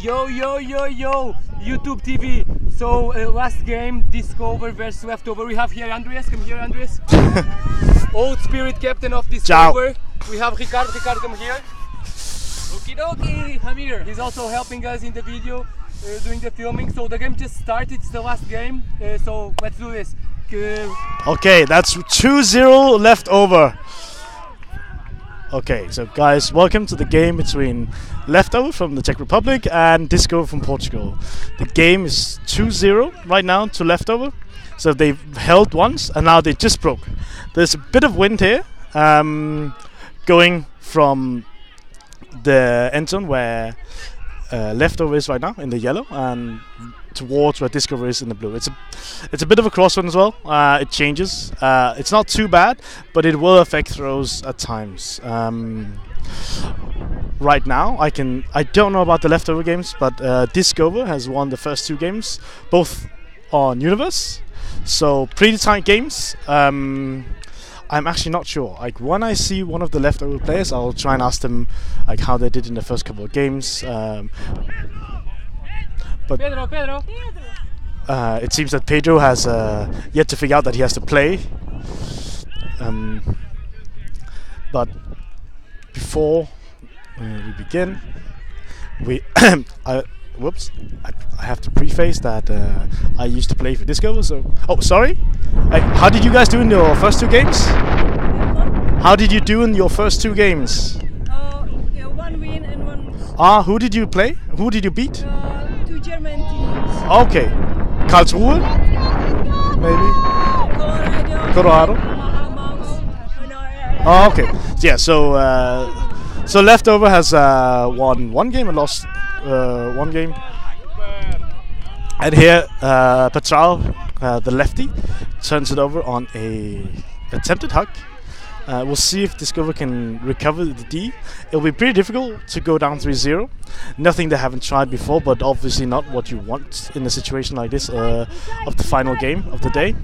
Yo, YouTube TV. So last game, Discover versus Leftover. We have here Andreas. Come here, Andreas. Old spirit captain of Discover. We have Ricardo. Ricardo, come here. Okie dokie, I'm here. He's also helping us in the video, doing the filming. So the game just started. It's the last game. So let's do this. Okay, that's 2-0 Leftover. Okay, so guys, welcome to the game between Leftover from the Czech Republic and Disco from Portugal. The game is 2-0 right now to Leftover. So they've held once and now they just broke. There's a bit of wind here, going from the end zone where Leftover is right now in the yellow and towards where Discover is in the blue. It's a bit of a crosswind as well. It changes. It's not too bad, but it will affect throws at times. Right now, I don't know about the Leftover games, but Discover has won the first two games, both on Universe. So pretty tight games. I'm actually not sure. Like when I see one of the Leftover players, I'll try and ask them like how they did in the first couple of games. But Pedro. it seems that Pedro has yet to figure out that he has to play. But before we begin, I have to preface that I used to play for Discover. So, oh, sorry. How did you guys do in your first two games? How did you do in your first two games? Yeah, one win and one. Who did you play? Who did you beat? Two German teams. Okay, Karlsruhe, maybe. Colorado. Oh, okay. Yeah. So Leftover has won one game and lost one game. And here, Petral, the lefty, turns it over on a attempted hug. We'll see if Discover can recover the D. It'll be pretty difficult to go down 3-0. Nothing they haven't tried before, but obviously not what you want in a situation like this of the final game of the day.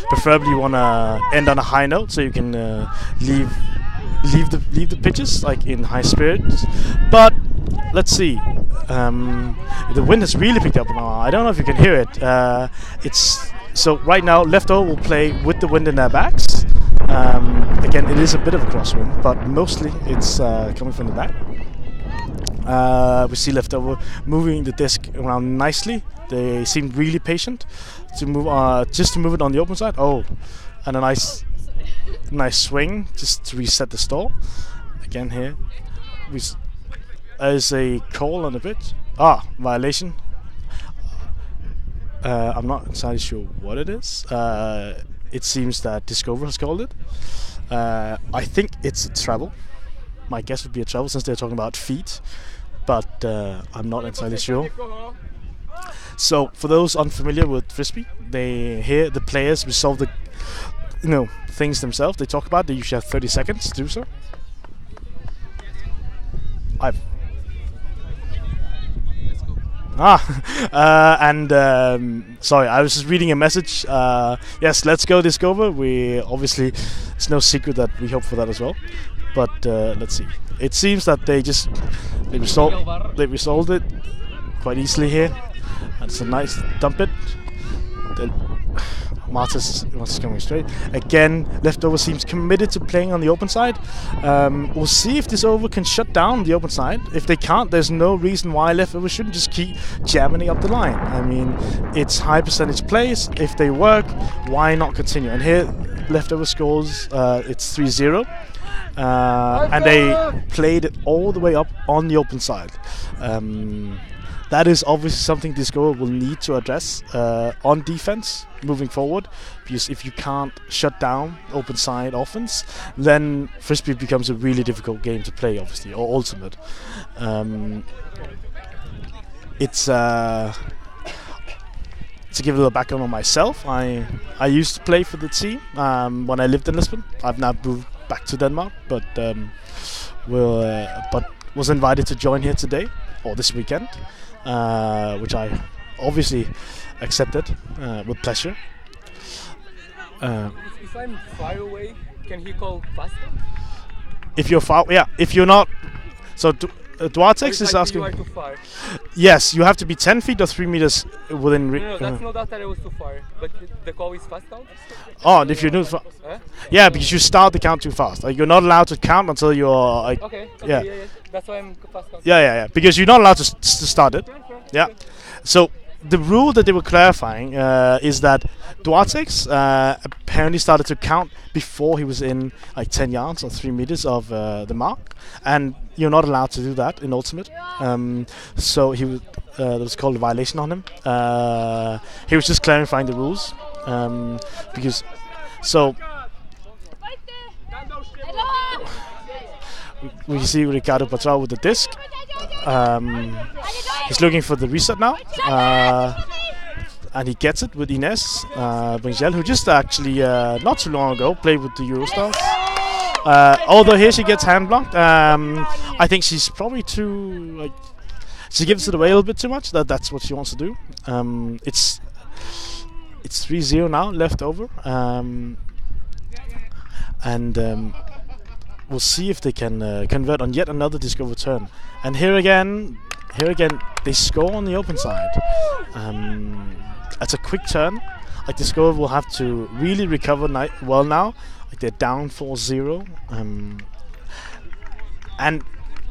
Preferably you want to end on a high note so you can leave the pitches like in high spirits. But let's see. The wind has really picked up now. I don't know if you can hear it. So right now Leftover will play with the wind in their backs. Again, it is a bit of a crosswind, but mostly it's coming from the back. We see Leftover moving the disc around nicely. They seem really patient to move, just to move it on the open side. Oh, and a nice swing just to reset the stall. Again here, there's a call on the pitch. Violation. I'm not entirely sure what it is. It seems that Discover has called it. I think it's a travel. My guess would be a travel since they're talking about feet, but I'm not entirely sure. So for those unfamiliar with Frisbee, they hear the players resolve the things themselves. They talk about. They usually have 30 seconds to do so. Sorry, I was just reading a message. Yes, let's go Discover. We obviously, it's no secret that we hope for that as well. But let's see. It seems that they resolved it quite easily here. And it's a nice dump it. Martis coming straight. Again, Leftover seems committed to playing on the open side. We'll see if this over can shut down the open side. If they can't, there's no reason why Leftover shouldn't just keep jamming up the line. I mean, it's high percentage plays. If they work, why not continue? And here, Leftover scores. It's 3-0. And they played it all the way up on the open side. That is obviously something Discover will need to address on defense moving forward, because if you can't shut down open side offense, then Frisbee becomes a really difficult game to play, obviously, or ultimate. It's to give a little background on myself. I used to play for the team when I lived in Lisbon. I've now moved back to Denmark, but was invited to join here today or this weekend. Which I obviously accepted with pleasure. If I'm far away, can he call faster? If you're far, yeah. If you're not, so Duartex is asking. You are too far. Yes, you have to be 10 feet or 3 meters within. No, that's not that I was too far. But the call is fast count. Oh, and if you do, yeah, because you start the count too fast. Like you're not allowed to count until you're like. Okay. Yeah. That's why I'm fast count. Yeah. Because you're not allowed to start it. Yeah. So the rule that they were clarifying is that Duartex apparently started to count before he was in like 10 yards or 3 meters of the mark, and you're not allowed to do that in Ultimate. So he was there was called a violation on him. He was just clarifying the rules because so. We see Ricardo Patral with the disc. He's looking for the reset now. And he gets it with Ines Bringel, who just actually not too long ago played with the Eurostars. Although here she gets hand blocked. I think she's probably too like she gives it away a little bit too much. That's what she wants to do. It's 3-0 now left over, and we'll see if they can convert on yet another disco return. And here again, they score on the open side. That's a quick turn. Like Discover will have to really recover well now. Like they're down 4-0, and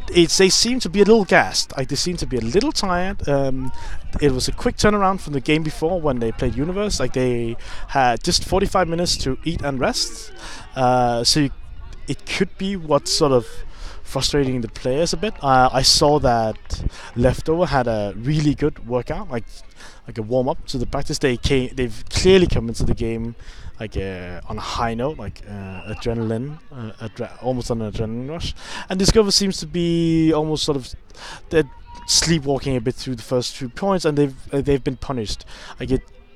they seem to be a little gassed. Like they seem to be a little tired. It was a quick turnaround from the game before when they played Universe. Like they had just 45 minutes to eat and rest. So it could be what's sort of frustrating the players a bit. I saw that Leftover had a really good workout, like a warm up to the practice. They've clearly come into the game like on a high note, like adrenaline, almost on an adrenaline rush. And Discover seems to be almost sort of they're sleepwalking a bit through the first 2 points, and they've been punished.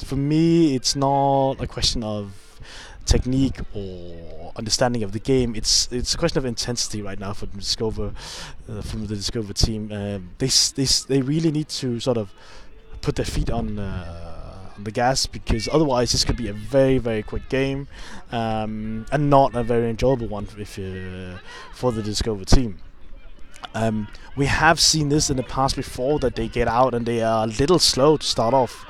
For me, it's not a question of technique or understanding of the game. It's a question of intensity right now for Discover, from the Discover team. They really need to sort of put their feet on the gas, because otherwise this could be a very, very quick game, and not a very enjoyable one for the Discover team. We have seen this in the past before, that they get out and they are a little slow to start off.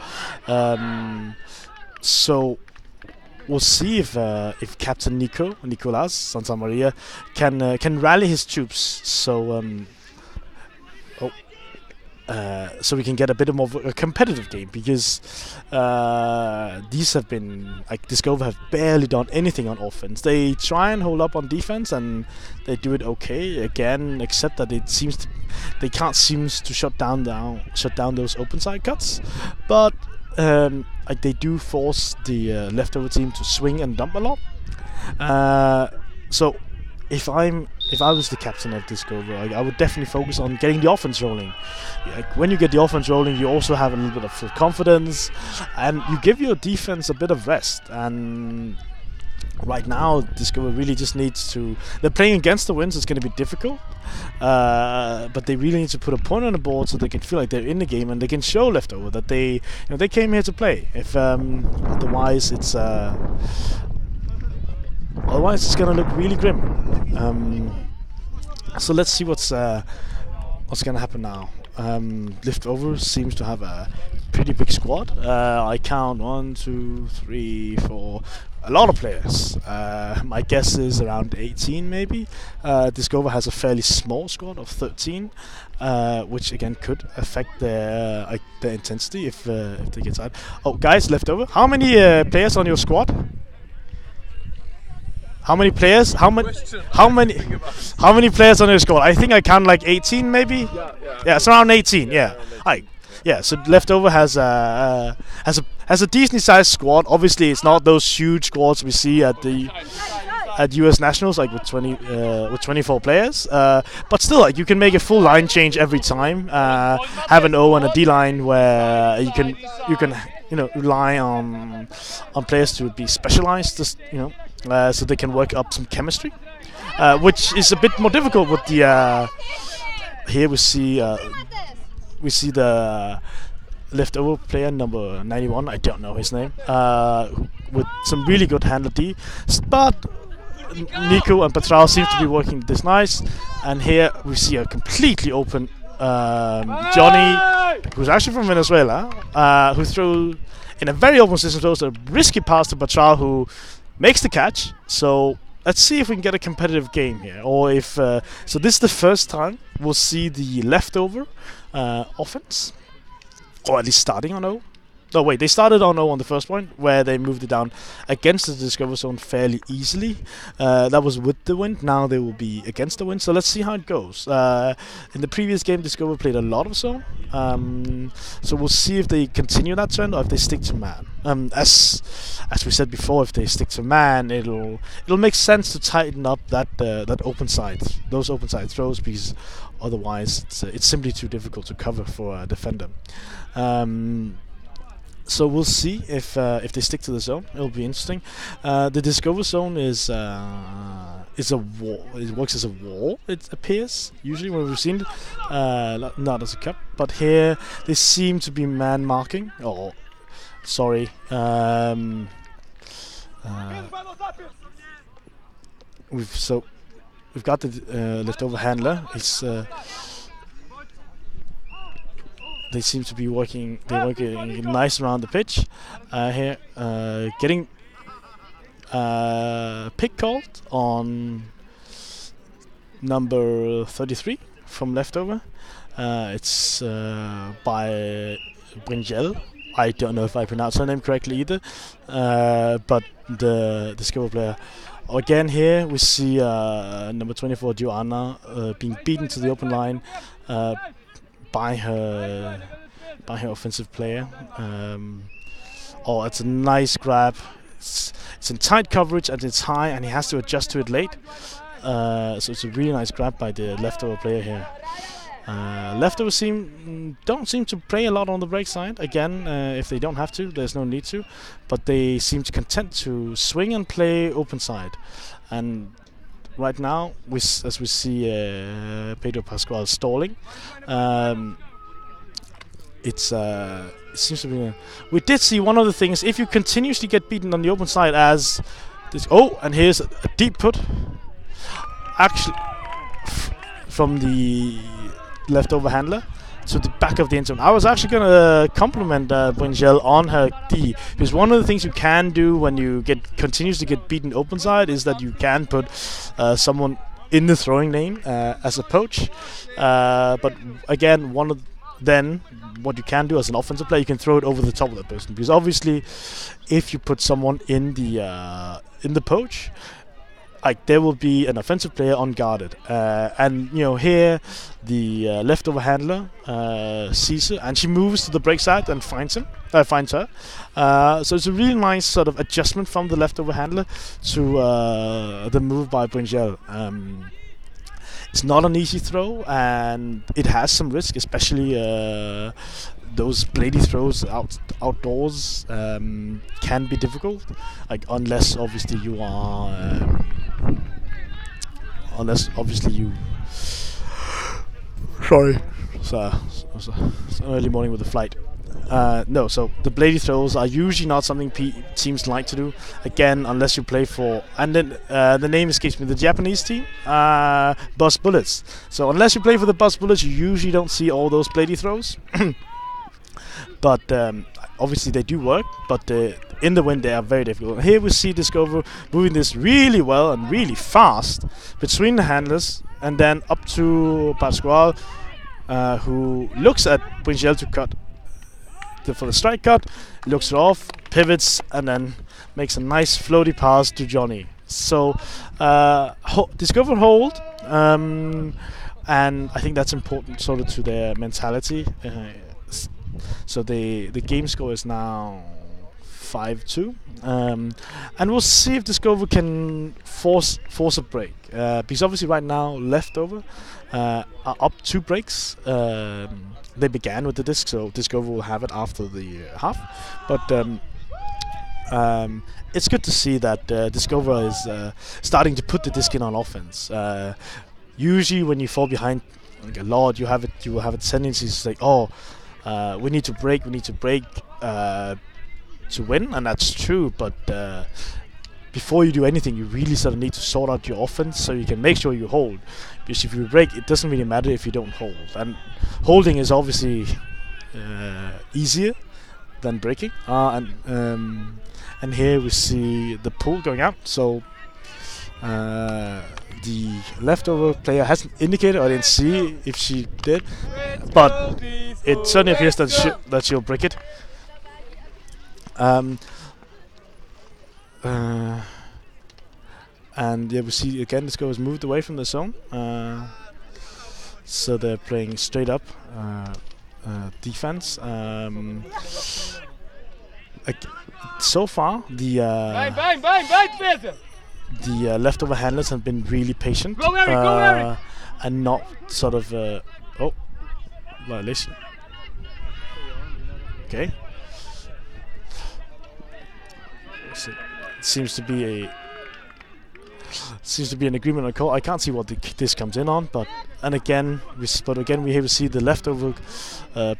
So we'll see if Captain Nicolas Santa Maria can rally his troops. So we can get a bit more of a competitive game, because these have been like Discover have barely done anything on offense. They try and hold up on defense, and they do it okay again, except that they can't seem to shut down those open side cuts. But like they do force the Leftover team to swing and dump a lot. So if I was the captain of Discover, I would definitely focus on getting the offense rolling. Like when you get the offense rolling, you also have a little bit of confidence, and you give your defense a bit of rest. And right now, Discover really just needs to. They're playing against the winds. It's going to be difficult, but they really need to put a point on the board so they can feel like they're in the game, and they can show Leftover that they came here to play. If otherwise, it's going to look really grim. So let's see what's going to happen now. Leftover seems to have a pretty big squad. I count 1, 2, 3, 4. A lot of players. My guess is around 18 maybe. Discover has a fairly small squad of 13, which again could affect their intensity if they get tired. Oh, guys, Leftover, how many players on your squad? How many players? How many players on your squad? I think I count like 18 maybe. Yeah, it's around 18. Yeah. So Leftover has a decently sized squad. Obviously, it's not those huge squads we see at US Nationals, like with 24 players. But still, like you can make a full line change every time. Have an O and a D line where you can rely on players to be specialized. So they can work up some chemistry, which is a bit more difficult with the. Here we see the Leftover player number 91. I don't know his name. With some really good handler D, but Nico and Patral seem to be working this nice, and here we see a completely open Johnny, who's actually from Venezuela, who threw in a very open system, throws a risky pass to Patral, who makes the catch. So let's see if we can get a competitive game here, or if so. This is the first time we'll see the leftover offense, or at least starting on O. No, wait, they started on O on the first point, where they moved it down against the Discover Zone fairly easily. That was with the wind, now they will be against the wind, so let's see how it goes. In the previous game, Discover played a lot of zone, so we'll see if they continue that trend or if they stick to man. As we said before, if they stick to man, it'll make sense to tighten up that those open side throws, because otherwise it's simply too difficult to cover for a defender. So we'll see if they stick to the zone. It'll be interesting. The Discover Zone is a wall. It works as a wall, it appears, usually when we've seen it. Not as a cup, but here they seem to be man marking. Oh, sorry. We've got the leftover handler. They seem to be working. They're working nice around the pitch. Here, getting pick called on number 33 from leftover. It's by Bringel. I don't know if I pronounced her name correctly either, but the Discover player. Again, here we see number 24 Joanna being beaten to the open line by her offensive player. Oh, it's a nice grab. It's in tight coverage and it's high, and he has to adjust to it late. So it's a really nice grab by the leftover player here. Leftover don't seem to play a lot on the break side. Again, if they don't have to, there's no need to. But they seem to content to swing and play open side. And right now, as we see Pedro Pascual stalling, it seems to be. We did see one of the things. If you continuously get beaten on the open side, as this. Oh, and here's a deep put. Actually, from the leftover handler to the back of the end zone. I was actually going to compliment Bringel on her D, because one of the things you can do when you continuously get beaten open side is that you can put someone in the throwing lane as a poach. But again, what you can do as an offensive player, you can throw it over the top of that person, because obviously, if you put someone in the poach, like, there will be an offensive player unguarded, and here the leftover handler sees her, and she moves to the break side and finds her. So it's a really nice sort of adjustment from the leftover handler to the move by Bringel. It's not an easy throw, and it has some risk, especially those bladey throws outdoors can be difficult, like unless obviously you sorry, it's an early morning with a flight. No, so the bladey throws are usually not something teams like to do. Again, unless you play for, and then the name escapes me, the Japanese team, Bus Bullets. So unless you play for the Bus Bullets, you usually don't see all those bladey throws. But obviously they do work, but in the wind they are very difficult. Here we see Discover moving this really well and really fast between the handlers, and then up to Pascual, who looks at Bringel to cut for the strike cut, looks it off, pivots, and then makes a nice floaty pass to Johnny. So Discover hold, and I think that's important sort of to their mentality. So the game score is now 5-2, and we'll see if Discover can force a break, because obviously right now leftover are up 2 breaks. They began with the disc, so Discover will have it after the half. But it's good to see that Discover is starting to put the disc in on offense. Usually, when you fall behind like a lot, you will have a tendency to say, "Oh, we need to break to win," and that's true. But before you do anything, you really sort of need to sort out your offense so you can make sure you hold. Because if you break, it doesn't really matter if you don't hold. And holding is obviously easier than breaking. And here we see the pull going out. So the leftover player hasn't indicated, or I didn't see if she did, but it certainly appears that she'll break it. And yeah, we see again this goal is moved away from the zone, so they're playing straight up defense. So far, the leftover handlers have been really patient and not sort of oh, violation. Okay. So it seems to be an agreement on call. I can't see what this comes in on, but again we here we see the leftover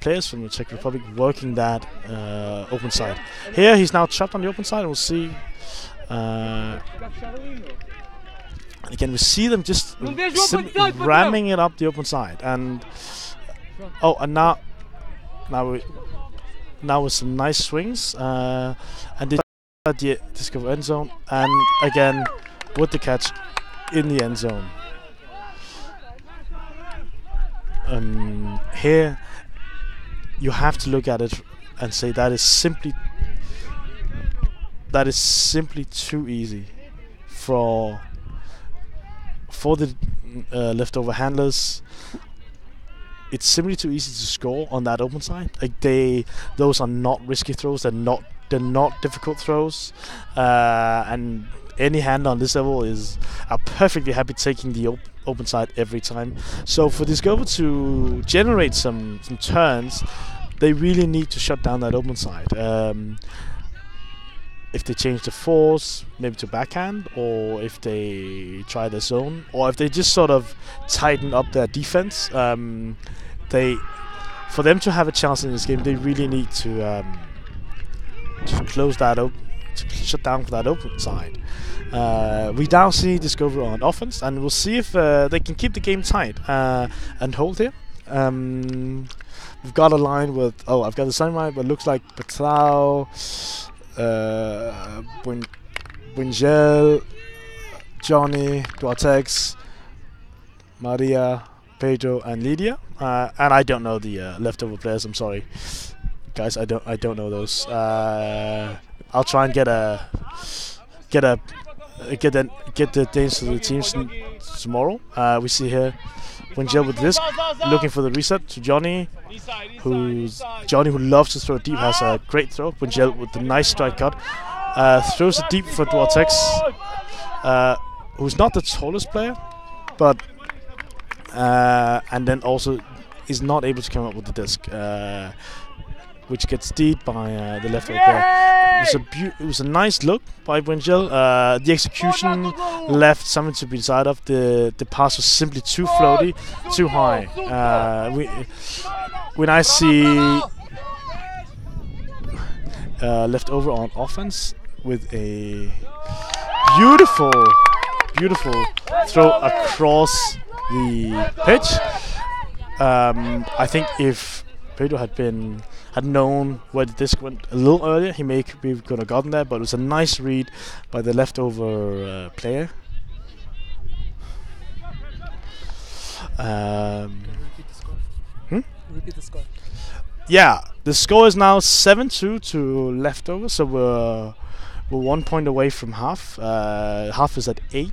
players from the Czech Republic working that open side. Here he's now chopped on the open side, and we'll see. Again, we see them just ramming it up the open side, and now with some nice swings, and they discover end zone, and again with the catch in the end zone. Here you have to look at it and say that is simply too easy for the leftover handlers. It's simply too easy to score on that open side. Like those are not risky throws. They're not difficult throws, and any handler on this level are perfectly happy taking the open side every time. So for Discover to generate some turns, they really need to shut down that open side. If they change the force, maybe to backhand, or if they try the zone, or if they just sort of tighten up their defense, for them to have a chance in this game, they really need to close that up, to shut down for that open side. We now see Discover on offense, and we'll see if they can keep the game tight and hold here. We've got a line with I've got the sign right, but it looks like Petrao, Buengel, Johnny, Duartex, Maria, Pedro, and Lydia. And I don't know the leftover players. I'm sorry, guys. I don't know those. I'll try and get the names to the teams tomorrow. We see here Buengel with this, looking for the reset to Johnny, who loves to throw deep, has a great throw. Buengel with the nice strike cut, throws it deep for Duartex, who's not the tallest player, but and then also is not able to come up with the disc, which gets deed by the leftover player. It was a nice look by Buengel. The execution left something to be decided of. The pass was simply too floaty, too high. When I see leftover on offense with a beautiful throw across the pitch, I think if Pedro had known where the disc went a little earlier, he may could have gotten there, but it was a nice read by the leftover player. Repeat the score. Yeah, the score is now 7-2 to leftover, so we're 1 point away from half. Half is at 8,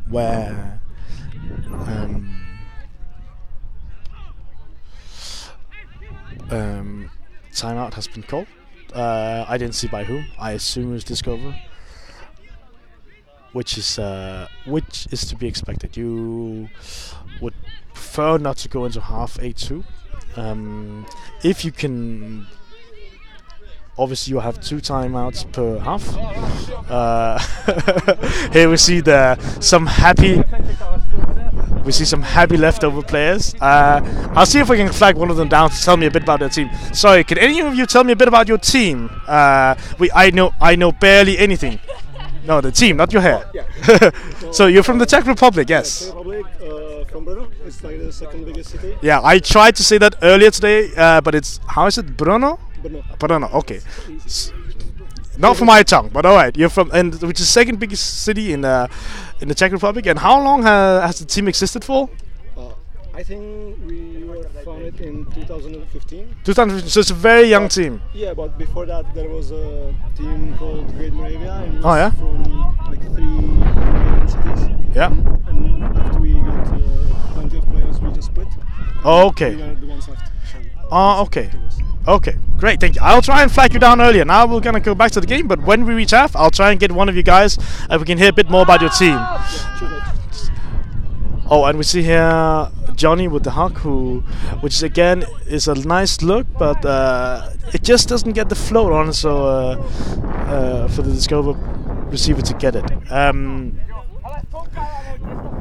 where timeout has been called. I didn't see by whom. I assume it was Discover, which is to be expected. You would prefer not to go into half 8-2. If you can, obviously you have 2 timeouts per half. Here we see some happy We see some happy leftover players. I'll see if we can flag one of them down to tell me a bit about their team. Sorry, can any of you tell me a bit about your team? I know barely anything. No, the team, not your hair. Yeah. So you're from the Czech Republic, yes? Czech Republic, from Brno. It's like the second biggest city. Yeah, I tried to say that earlier today, but it's, how is it? Brno? Brno. Brno, okay. Not from my tongue, but all right. You're from, and which is the second biggest city in the Czech Republic. And how long has the team existed for? I think we were founded in 2015. 2015. So it's a very young team. Yeah, but before that there was a team called Great Moravia, and it was Oh, yeah? from like 3 Moravian cities. Yeah. And after we got plenty of players, we just split. Oh, okay. We were the ones left. So Oh, okay. Okay, great, thank you. I'll try and flag you down earlier. Now we're gonna go back to the game, but when we reach half, I'll try and get one of you guys and we can hear a bit more about your team. yeah, sure, mate. Oh, and we see here Johnny with the hug, which again is a nice look, but it just doesn't get the float on, so for the Discover receiver to get it.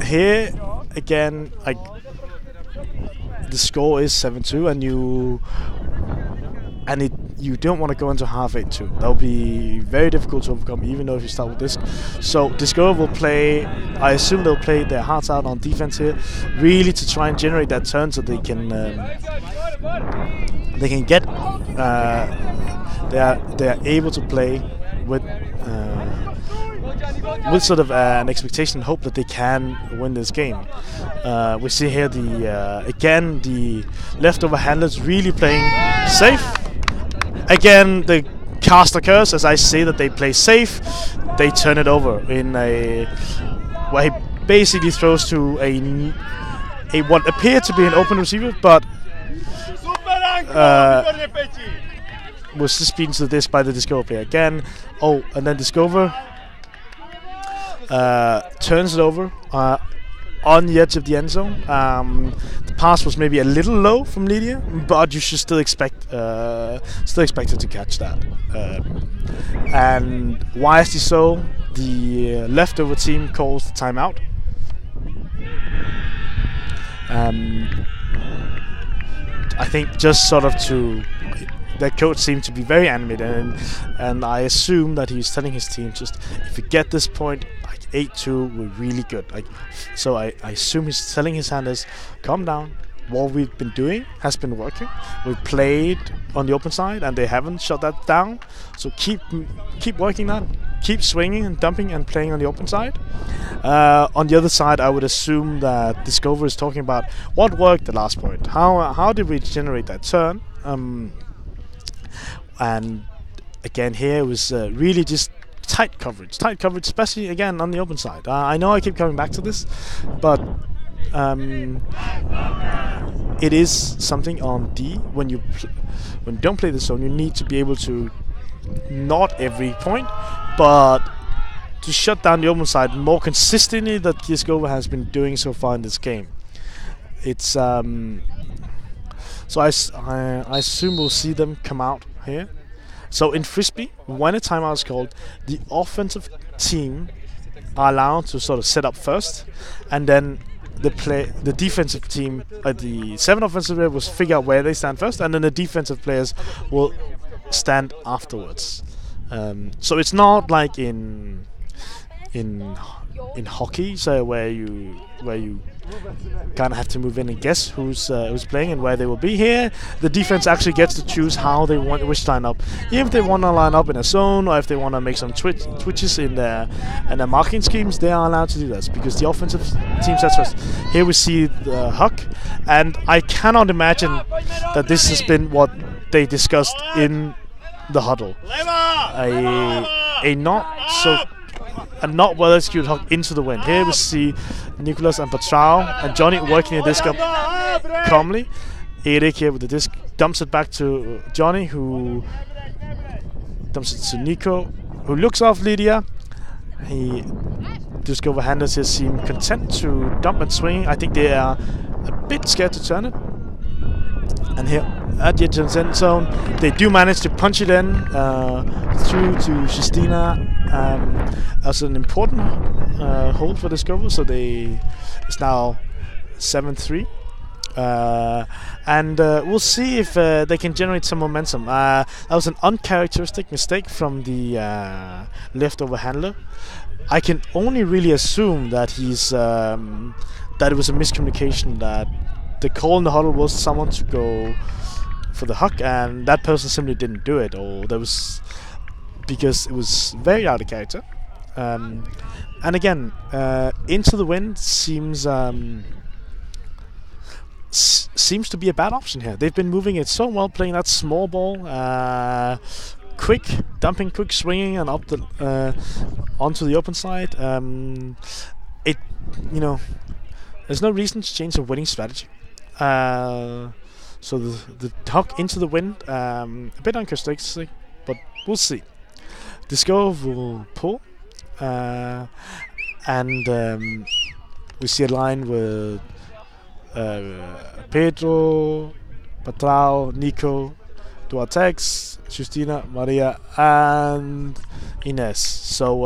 Here again, the score is 7-2, and you don't want to go into half 8-2. That'll be very difficult to overcome, even though if you start with this. So Discover will play. I assume they'll play their hearts out on defense here, really to try and generate that turn, so they can get. They are able to play with sort of an expectation and hope that they can win this game. We see here again the leftover handlers really playing safe. Again, the cast occurs as I say that they play safe. They turn it over in where he basically throws to a what appeared to be an open receiver, but was just beaten to this by the Discover player again. Oh, and then Discover turns it over on the edge of the end zone. The pass was maybe a little low from Lydia, but you should still expect it to catch that. And wisely so, the leftover team calls the timeout. I think just sort of to. Their coach seemed to be very animated, and I assume that he's telling his team, just if you get this point, like 8-2, we're really good. So I assume he's telling his handlers, calm down. What we've been doing has been working. We've played on the open side, and they haven't shut that down. So keep working that. Keep swinging and dumping and playing on the open side. On the other side, I would assume that Discover is talking about what worked the last point. How did we generate that turn? And again, here it was really just tight coverage, especially again on the open side. I know I keep coming back to this, but it is something on D when you don't play the zone. You need to be able to, not every point, but to shut down the open side more consistently that Discover has been doing so far in this game. It's so I assume we'll see them come out here. So in Frisbee, when a timeout is called, the offensive team are allowed to sort of set up first, and then the defensive team, the 7 offensive players will figure out where they stand first, and then the defensive players will stand afterwards. So it's not like in hockey, so where you kind of have to move in and guess who's playing and where they will be. Here, the defense actually gets to choose how they wish to line up. If they want to line up in a zone, or if they want to make some twitches in their marking schemes, they are allowed to do that because the offensive team sets first. Here we see the Huck, and I cannot imagine that this has been what they discussed in the huddle. A not well executed hug into the wind. Here we see Nicholas and Patrao and Johnny working the disc up calmly. Erik here with the disc dumps it back to Johnny, who dumps it to Nico, who looks off Lydia. He Discover handlers here seem content to dump and swing. I think they are a bit scared to turn it. And here at the end zone, they do manage to punch it in through to Justina as an important hold for Discover. So it's now 7-3. And we'll see if they can generate some momentum. That was an uncharacteristic mistake from the leftover handler. I can only really assume that he's that it was a miscommunication, that the call in the huddle was someone to go for the huck and that person simply didn't do it, or there was, because it was very out of character. And again, into the wind seems seems to be a bad option here. They've been moving it so well, playing that small ball, quick dumping, quick swinging, and up the onto the open side. It, you know, there's no reason to change a winning strategy. So the huck into the wind, a bit uncharacteristic, but we'll see. Disco will pull, and we see a line with Pedro, Patrao, Nico, Duartex, Justina, Maria, and Ines. So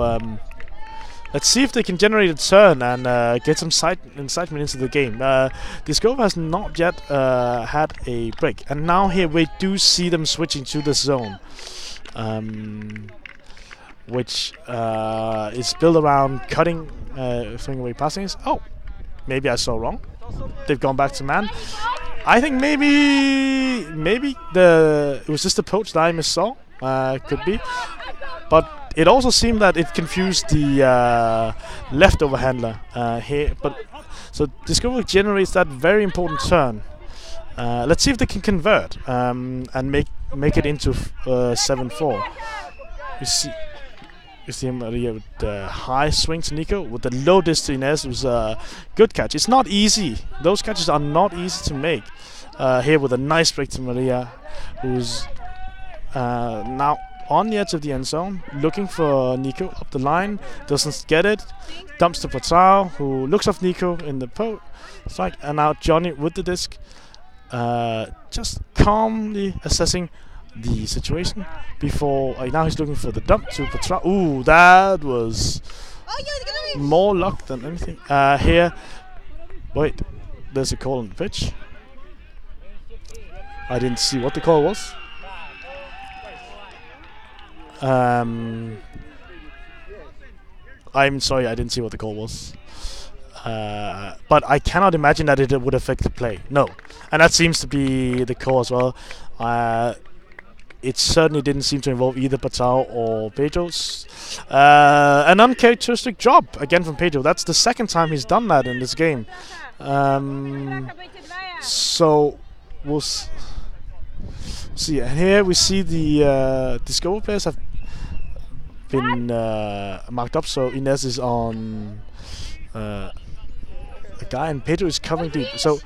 let's see if they can generate a turn and get some incitement into the game. Disco has not yet had a break, and now here we do see them switching to the zone, which is built around cutting, throwing away passings. Oh, maybe I saw wrong. They've gone back to man. I think maybe it was just a poach that I missaw. Could be, but it also seemed that it confused the leftover handler here. But so Discovery generates that very important turn. Let's see if they can convert and make it into 7-4. You see Maria with the high swing to Nico, with the low disc to Ines. It was a good catch. It's not easy. Those catches are not easy to make. Here with a nice break to Maria, who's now on the edge of the end zone, looking for Nico up the line. Doesn't get it. Dumps to Patrao, who looks off Nico in the post strike, and now Johnny with the disc, just calmly assessing the situation before now he's looking for the dump to Patrao. Ooh, that was more luck than anything. Here, wait, there's a call on the pitch. I didn't see what the call was. I'm sorry, I didn't see what the call was. But I cannot imagine that it would affect the play. No, and that seems to be the call as well. It certainly didn't seem to involve either Patrao or Pedro's. An uncharacteristic drop again from Pedro. That's the second time he's done that in this game. So we'll see. And here we see the Discover players have been marked up. So Ines is on a guy, and Pedro is covering deep. So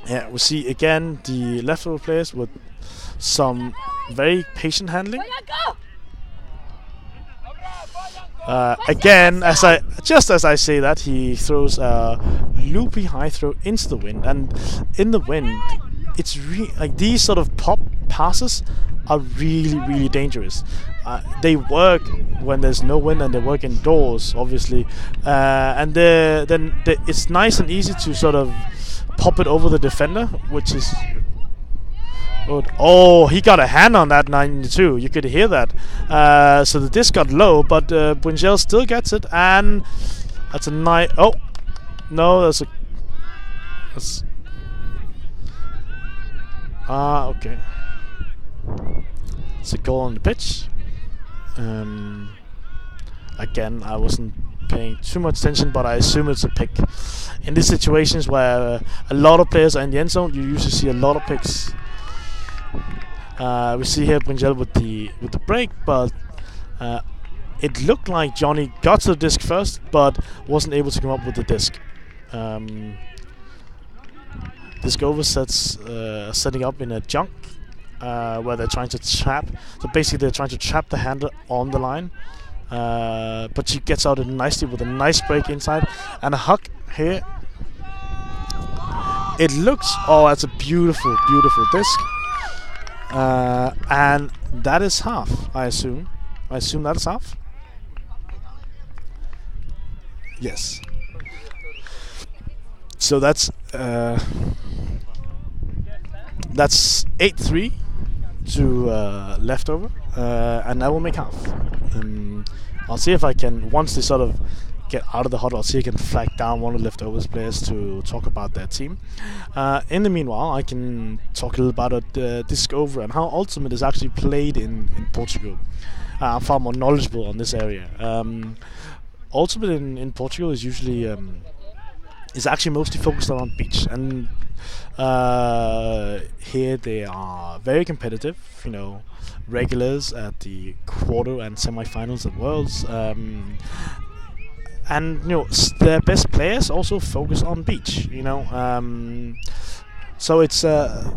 yeah, we see again the leftover players with some very patient handling. Again, as I say that, he throws a loopy high throw into the wind, and in the wind, it's like these sort of pop passes are really dangerous. They work when there's no wind, and they work indoors, obviously, and then it's nice and easy to sort of pop it over the defender, which is good. Oh, he got a hand on that 92. You could hear that. So the disc got low, but Bringel still gets it, and that's a nice. Oh no, that's okay. It's a goal on the pitch. Again, I wasn't paying too much attention, but I assume it's a pick. In these situations where a lot of players are in the end zone, you usually see a lot of picks. We see here Bringel with the break, but it looked like Johnny got to the disc first, but wasn't able to come up with the disc. Disc over setting up in a junk where they're trying to trap. So basically, they're trying to trap the handler on the line. But she gets out it nicely with a nice break inside and a huck here. It looks, oh, that's a beautiful disc. And that is half, I assume. That is half. Yes. So that's 8-3 to leftover, and I will make half. I'll see if I can, once they sort of get out of the huddle, I'll see if I can flag down one of the leftovers players to talk about their team. In the meanwhile, I can talk a little about Disc Over and how Ultimate is actually played in Portugal. I'm far more knowledgeable on this area. Ultimate in Portugal is usually is actually mostly focused on beach, and here they are very competitive. You know, regulars at the quarter and semi-finals at Worlds, and you know their best players also focus on beach. You know, so it's obviously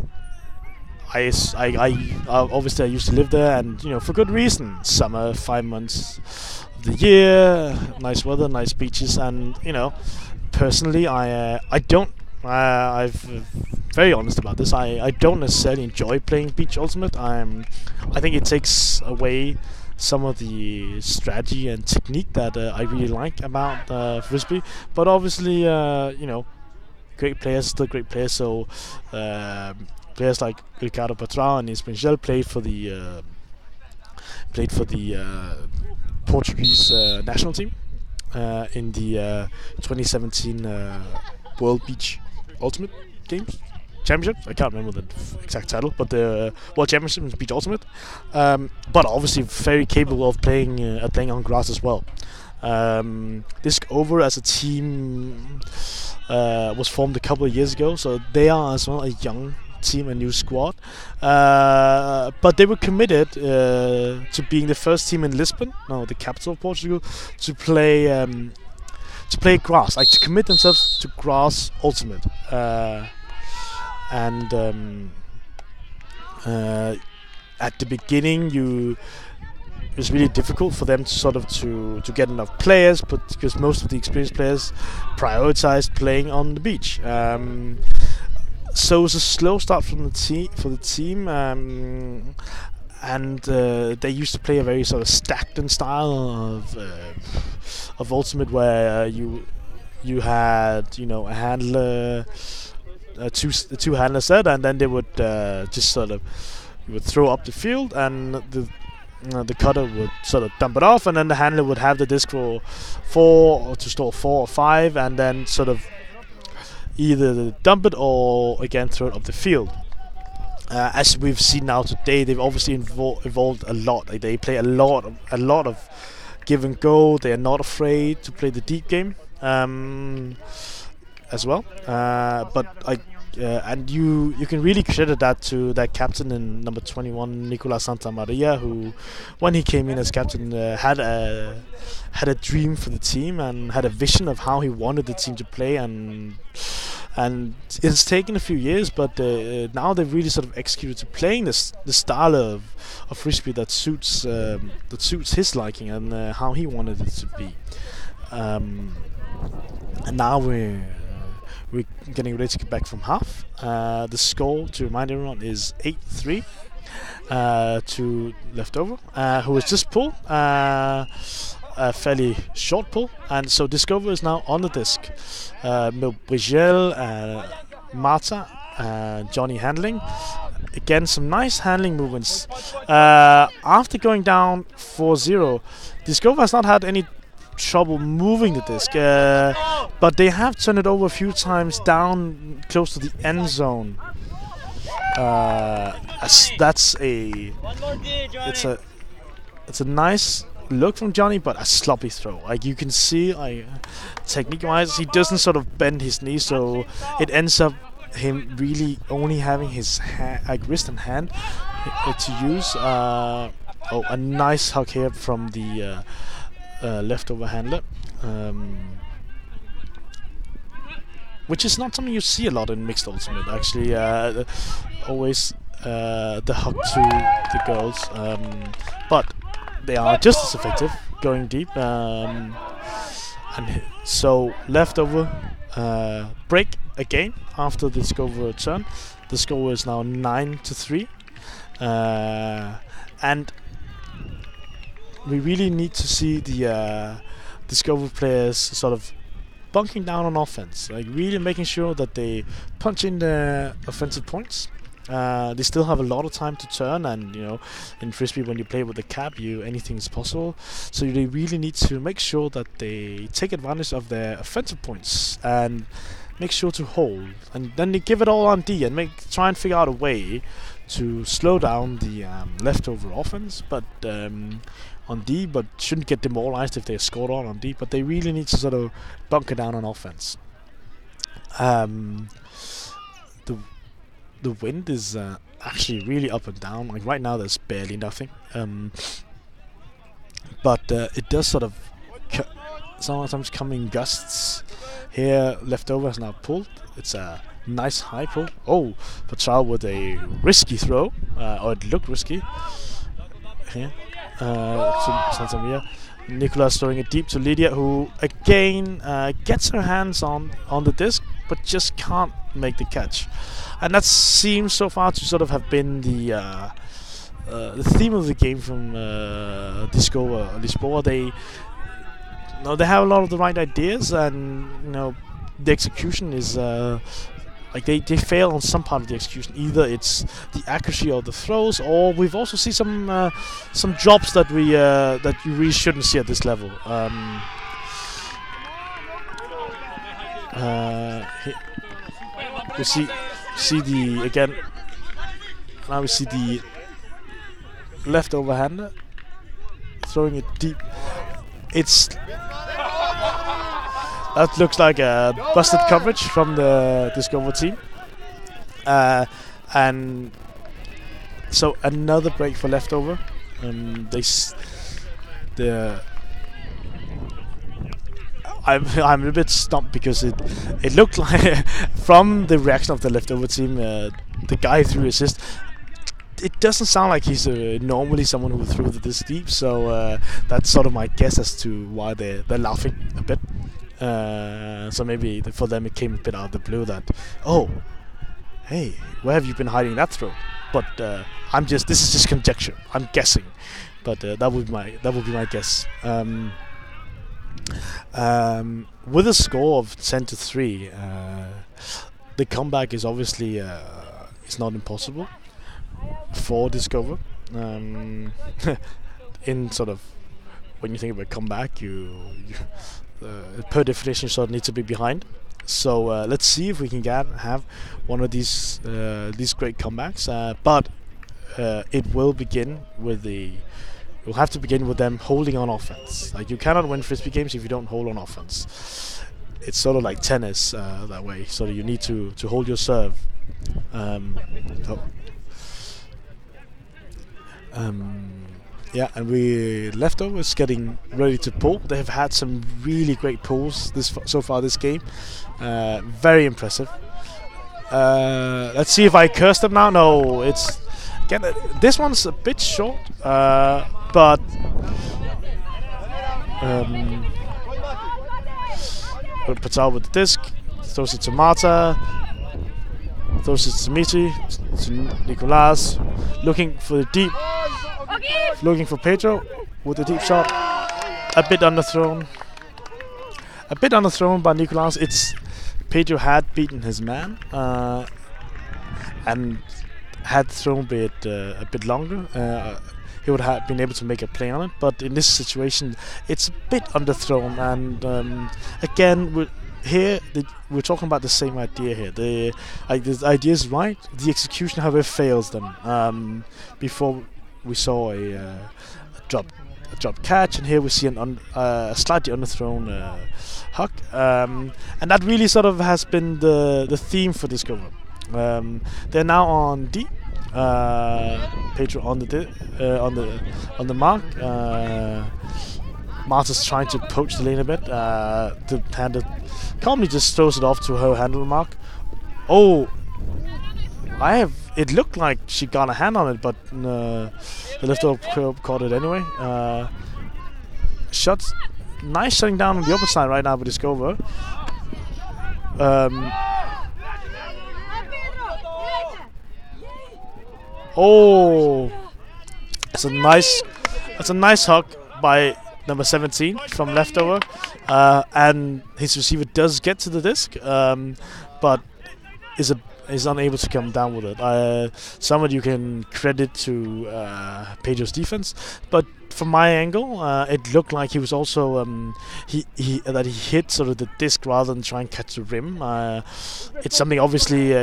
I used to live there, and you know for good reason. Summer, 5 months of the year, nice weather, nice beaches, and you know. Personally, I'm very honest about this. I don't necessarily enjoy playing Beach Ultimate. I think it takes away some of the strategy and technique that I really like about Frisbee. But obviously, you know, great players, still great players. So players like Ricardo LFO and Andreas played for the Portuguese national team. In the 2017 World Beach Ultimate Games Championship. I can't remember the exact title, but the World Championship is Beach Ultimate. But obviously very capable of playing on grass as well. Disc Over as a team was formed a couple of years ago, so they are as well a young team, a new squad, but they were committed to being the first team in Lisbon, the capital of Portugal, to play grass, like to commit themselves to grass ultimate, and at the beginning it was really difficult for them to get enough players, but because most of the experienced players prioritized playing on the beach. So it was a slow start for the team, and they used to play a very sort of stacked style of Ultimate, where you had a handler, two handler set, and then they would just you would throw up the field, and the cutter would sort of dump it off, and then the handler would have the disc for 4 or to store 4 or 5, and then sort of either dump it or again throw it up the field. As we've seen now today, they've obviously evolved a lot. Like they play a lot of give and go. They are not afraid to play the deep game as well. But and you can really credit that to that captain in number 21, Nicolas Santamaria, who, when he came in as captain, had a dream for the team and had a vision of how he wanted the team to play, and it's taken a few years, but now they've really sort of executed to playing the style of Frisbee that suits his liking and how he wanted it to be. And now we're getting ready to get back from half. The score, to remind everyone, is 8-3 to Leftover, who was just pulled. A fairly short pull, and so Discover is now on the disc. Brigel, Marta, Johnny handling. Again, some nice handling movements. After going down 4-0, Discover has not had any trouble moving the disc, but they have turned it over a few times down close to the end zone. It's a nice look from Johnny, but a sloppy throw. Like you can see, technique-wise, he doesn't sort of bend his knee, so it ends up him really only having his wrist and hand to use. A nice hug here from the leftover handler, which is not something you see a lot in mixed ultimate. Actually, always the hug to the girls, but they are just as effective going deep. And so leftover break again after the Discover turn. The score is now 9-3, and we really need to see the Discover players sort of bunking down on offense, like really making sure that they punch in their offensive points. They still have a lot of time to turn, and in frisbee when you play with the cap, anything is possible. So they really need to make sure that they take advantage of their offensive points and make sure to hold, and then they give it all on D and try and figure out a way to slow down the leftover offense, but on D, but shouldn't get demoralized if they scored on D. But they really need to sort of bunker down on offense. The wind is actually really up and down. Like right now, there's barely nothing. But it does sort of sometimes come in gusts. Here, leftover has now pulled. It's a nice high pull. Oh, Patrao with a risky throw, or it looked risky. Here, to Santamia. Nicolas throwing it deep to Lydia, who again gets her hands on the disc, but just can't make the catch. And that seems so far to sort of have been the theme of the game from Lisboa. They have a lot of the right ideas, and the execution is like they fail on some part of the execution. Either it's the accuracy of the throws, or we've also seen some drops that you really shouldn't see at this level. We see the again. Now we see the left overhander throwing it deep. That looks like a busted coverage from the Discover team. And so another break for leftover. I'm a bit stumped because it looked like from the reaction of the leftover team, the guy who threw assist. It doesn't sound like he's normally someone who threw this deep, so that's sort of my guess as to why they're laughing a bit. So maybe for them it came a bit out of the blue that, oh, hey, where have you been hiding that throw? But this is just conjecture. I'm guessing, but that would be my guess. With a score of 10-3, the comeback is obviously it's not impossible for Discover. In sort of when you think about comeback, you per definition sort of need to be behind. So let's see if we can have one of these great comebacks. But it will begin with you'll have to begin with them holding on offense. Like you cannot win frisbee games if you don't hold on offense. It's sort of like tennis that way. So you need to hold your serve. Yeah, and we leftover is getting ready to pull. They have had some really great pulls so far this game. Very impressive. Let's see if I curse them now. No, it's again. This one's a bit short, but Patel with the disc, throws it to Marta, throws it to Dimitri, to Nicolas, looking for the deep. Looking for Pedro with a deep shot. A bit underthrown. By Nicolas. Pedro had beaten his man and had thrown it a bit longer. He would have been able to make a play on it, but in this situation, it's a bit underthrown. And again, we're talking about the same idea here. The idea is right. The execution, however, fails them. Before we saw a drop catch, and here we see a slightly underthrown huck, and that really sort of has been the theme for Discover. They're now on D. Pedro on the mark. Marta's trying to poach the lane a bit. The hander calmly just throws it off to her handle mark. Oh. It looked like she got a hand on it, but the leftover caught it anyway. Shots, nice shutting down on the opposite side right now, but it's over. Oh, that's a nice hook by number 17 from leftover, and his receiver does get to the disc, but is unable to come down with it. Some of you can credit to Pedro's defense, but from my angle, it looked like he was also he hit sort of the disc rather than try and catch the rim. It's something obviously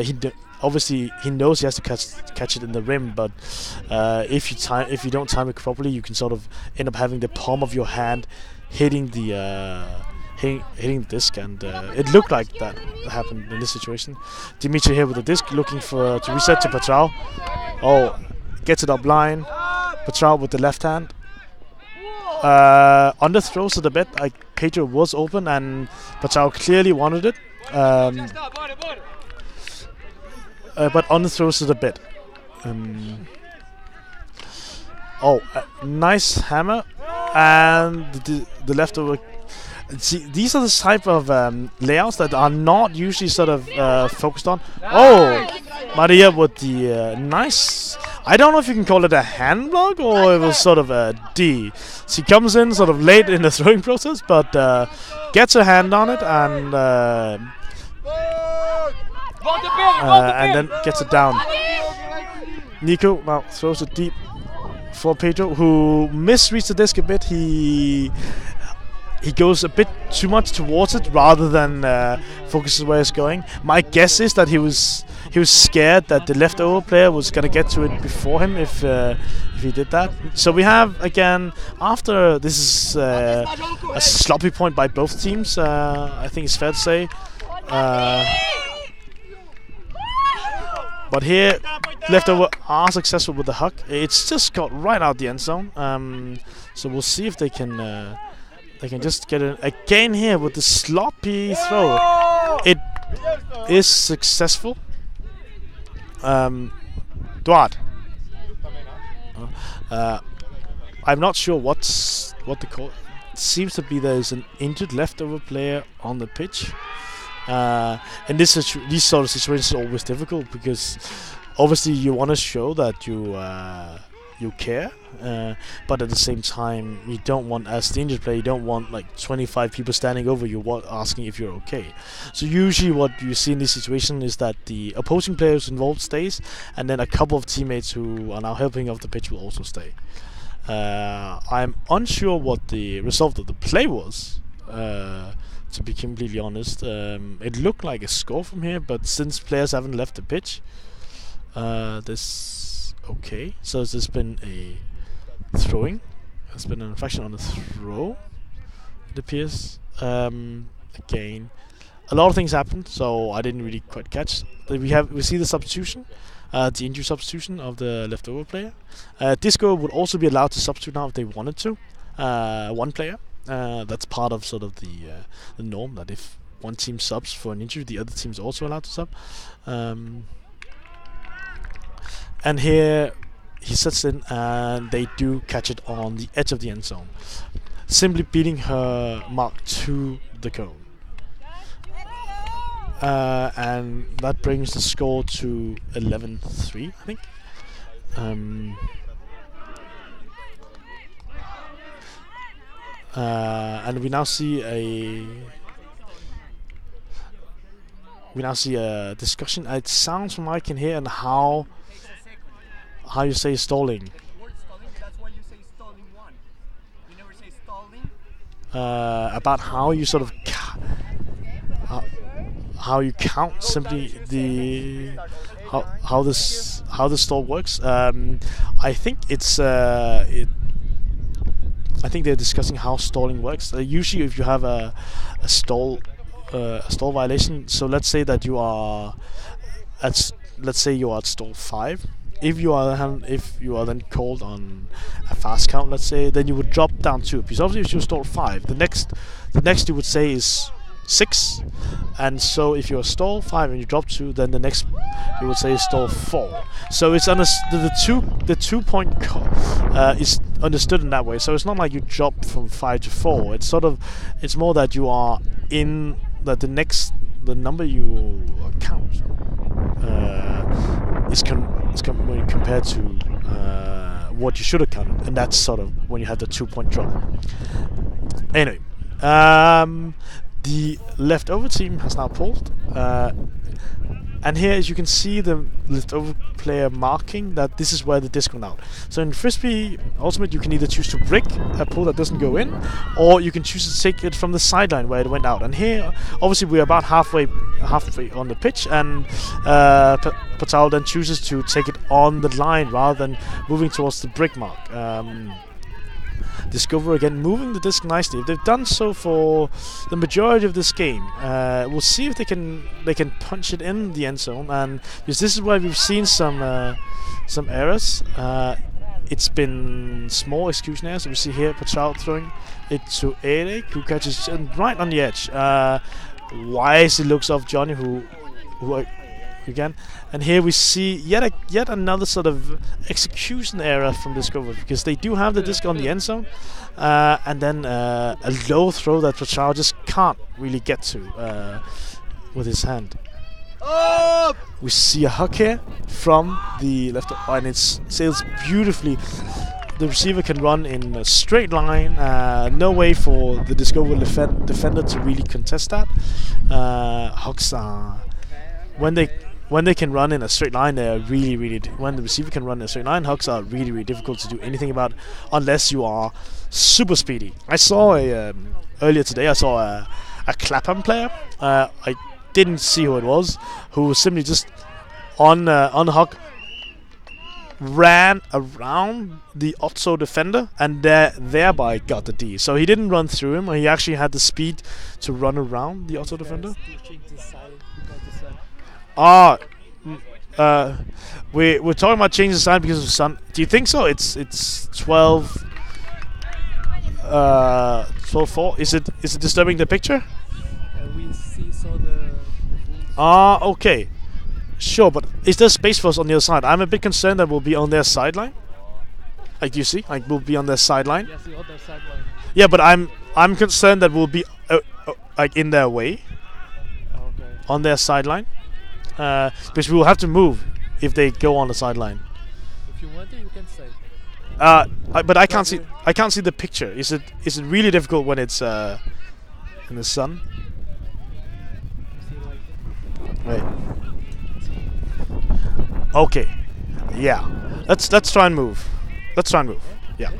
obviously he knows he has to catch it in the rim, but if you don't time it properly, you can sort of end up having the palm of your hand hitting the hitting the disc, and it looked like that happened in this situation. Dimitri here with the disc, looking to reset to Patral. Oh, gets it up line. Patral with the left hand. Underthrows it a bit. Pedro was open, and Patral clearly wanted it. But underthrows it a bit. Nice hammer, and the leftover. See, these are the type of layouts that are not usually sort of focused on. Oh, Maria with the nice. I don't know if you can call it a hand block or it was sort of a D. She comes in sort of late in the throwing process, but gets her hand on it and then gets it down. Nico now throws it deep for Pedro, who misreads the disc a bit. He goes a bit too much towards it rather than focuses where it's going. My guess is that he was scared that the leftover player was gonna get to it before him if he did that. So we have again, after this is a sloppy point by both teams. I think it's fair to say. But here, leftover are successful with the huck. It's just got right out the end zone. So we'll see if they can. They can just get it again here with the sloppy throw. It is successful. Duarte. I'm not sure what the call. It seems to be there's an injured leftover player on the pitch. And these sort of situations are always difficult because obviously you want to show that you care, but at the same time you don't want, as the injured player, you don't want like 25 people standing over you asking if you're okay. So usually what you see in this situation is that the opposing players involved stays, and then a couple of teammates who are now helping off the pitch will also stay. I'm unsure what the result of the play was, to be completely honest. It looked like a score from here, but since players haven't left the pitch, this okay. So there's been a throwing. There's been an infraction on the throw, it appears. Again, a lot of things happened, so I didn't really quite catch. We see the substitution, the injury substitution of the leftover player. Disco would also be allowed to substitute now if they wanted to. One player. That's part of sort of the norm, that if one team subs for an injury, the other team's also allowed to sub. And here he sets in, and they do catch it on the edge of the end zone, simply beating her mark to the cone. And that brings the score to 11-3, I think. And we now see a discussion. It sounds from what I can hear, and how you say stalling. That's why you say stalling one. You never say stalling. About how you sort of how you count simply the how the stall works. I think it's I think they're discussing how stalling works. Usually, if you have a stall violation, so let's say that you are at stall 5. If you are then called on a fast count, let's say, then you would drop down 2. Because obviously, if you stall 5, the next you would say is 6, and so if you're stall 5 and you drop 2, then the next you would say is stall 4. So it's the 2 point is understood in that way. So it's not like you drop from 5 to 4. It's more that you are in that the number you count is compared to what you should have counted, and that's sort of when you have the 2-point drop. Anyway, the leftover team has now pulled, and here, as you can see, the leftover player marking that this is where the disc went out. So in Frisbee Ultimate, you can either choose to brick a pull that doesn't go in, or you can choose to take it from the sideline where it went out. And here, obviously, we're about halfway on the pitch, and Patel then chooses to take it on the line rather than moving towards the brick mark. Discover again moving the disc nicely. They've done so for the majority of this game. We'll see if they can punch it in the end zone, and because this is where we've seen some errors. It's been small execution errors. We see here Patel throwing it to Eric, who catches right on the edge. Wisely looks off Johnny, who again, and here we see yet another sort of execution error from Discover, because they do have the disc on the end zone, and then a low throw that Patel just can't really get to with his hand. We see a hook here from the left, and it sails beautifully. The receiver can run in a straight line. No way for the Discover defender to really contest that. Hooks are when they can run in a straight line, they are really when the receiver can run in a straight line, hooks are really difficult to do anything about unless you are super speedy. I saw earlier today. I saw a Clapham player. I didn't see who it was, who was simply just on the hook, ran around the Otto defender and thereby got the D. So he didn't run through him. He actually had the speed to run around the Otto defender. We're talking about changing the side because of the sun. Do you think so? It's 12-4. Is it disturbing the picture? We saw the. Okay. Sure, but is there space for us on the other side? I'm a bit concerned that we'll be on their sideline. Like, do you see? Like, we'll be on their sideline. Yes, the other sideline. Yeah, but I'm concerned that we'll be like in their way. Okay. On their sideline. Because we will have to move if they go on the sideline. If you want to, you can stay. But I can't see. I can't see the picture. Is it really difficult when it's in the sun? Wait. Okay. Yeah. Let's try and move. Yeah.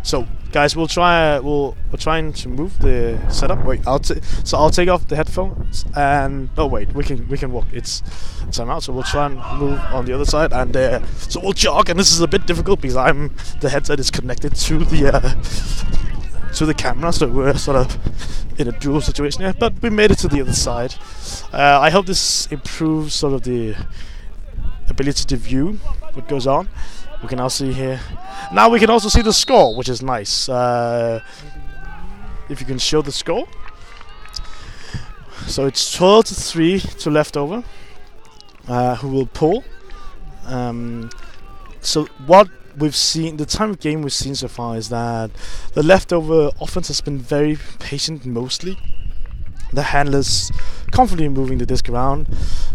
So, guys, we're trying to move the setup. Wait, I'll take off the headphones and wait, we can walk. It's time out, so we'll try and move on the other side, and so we'll jog. And this is a bit difficult because the headset is connected to the camera, so we're sort of in a dual situation here. But we made it to the other side. I hope this improves sort of the ability to view what goes on. We can now see here. Now we can also see the score, which is nice. If you can show the score. So it's 12-3 to leftover, who will pull. So what we've seen, the time of game we've seen so far is that the leftover offense has been very patient mostly. The handlers comfortably moving the disc around,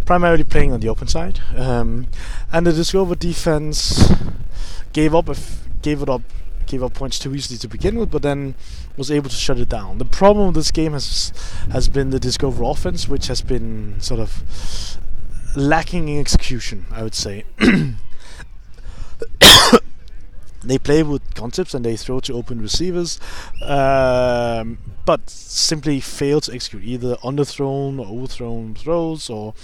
primarily playing on the open side, and the Discover defense gave up points too easily to begin with, but then was able to shut it down. The problem with this game has been the Discover offense, which has been sort of lacking in execution, I would say. They play with concepts and they throw to open receivers, but simply fail to execute either underthrown or overthrown throws or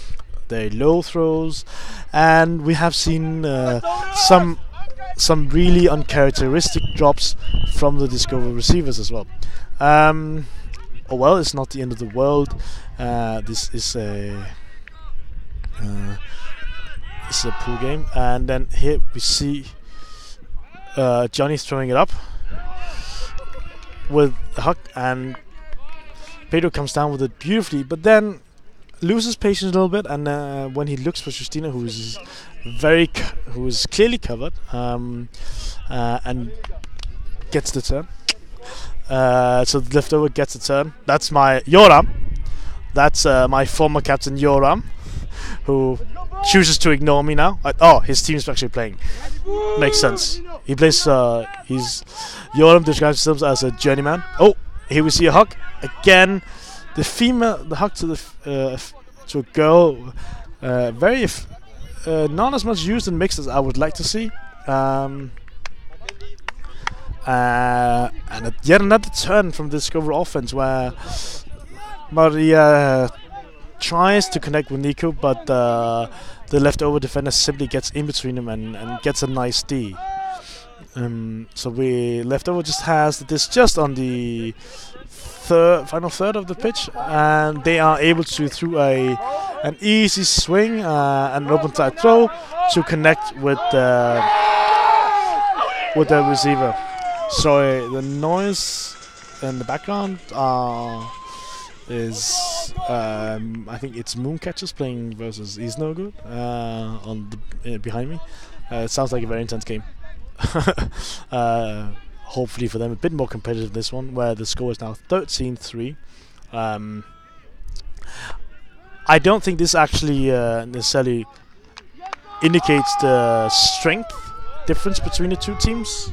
very low throws. And we have seen some really uncharacteristic drops from the Discover receivers as well. Oh well, it's not the end of the world. This is it's a pool game, and then here we see Johnny throwing it up with a hook, and Pedro comes down with it beautifully, but then loses patience a little bit, and when he looks for Justina, who is clearly covered, and gets the turn. So the leftover gets the turn. That's my Joram. That's my former captain Joram, who chooses to ignore me now. Oh, his team's actually playing. Makes sense. He plays. Joram describes himself as a journeyman. Oh, here we see a hug again. The hug to to a girl. Very not as much used in mixed as I would like to see. And yet another turn from the Discover offense where Maria tries to connect with Nico, but the leftover defender simply gets in between them and gets a nice D. So we leftover just has this just on the final third of the pitch, and they are able to through an easy swing and an open side throw to connect with the receiver. Sorry, the noise in the background is I think it's Mooncatchers playing versus Is No Good on the behind me. It sounds like a very intense game. Hopefully for them a bit more competitive this one, where the score is now 13-3. I don't think this actually necessarily indicates the strength difference between the two teams,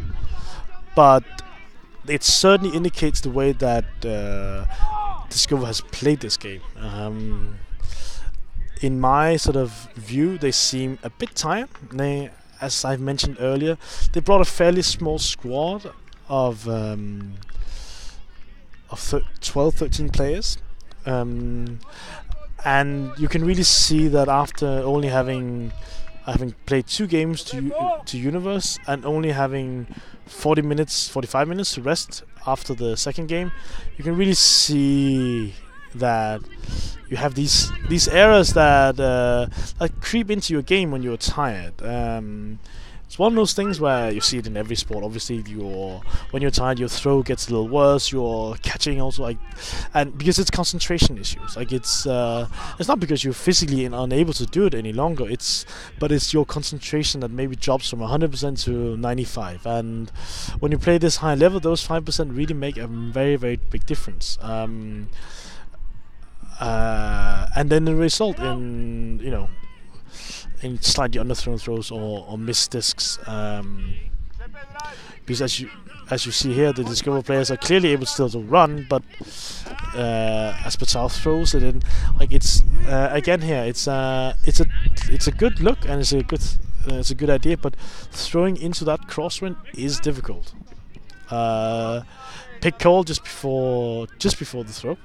but it certainly indicates the way that Discover has played this game. In my sort of view, they seem a bit tired. As I've mentioned earlier, they brought a fairly small squad of 12-13 players, and you can really see that after only having played 2 games to Universe and only having 45 minutes to rest after the second game, you can really see that you have these errors that creep into your game when you're tired. It's one of those things where you see it in every sport. Obviously, when you're tired, your throw gets a little worse. You're catching also, and because it's concentration issues. It's not because you're physically unable to do it any longer. But it's your concentration that maybe drops from 100% to 95. And when you play this high level, those 5% really make a very, very big difference. And then the result in in slightly underthrown throws or missed discs, because as you see here, the Discover players are clearly able still to run, but as Patel throws it in, it's again here, it's a good look and it's a good idea, but throwing into that crosswind is difficult. Pick call just before the throw.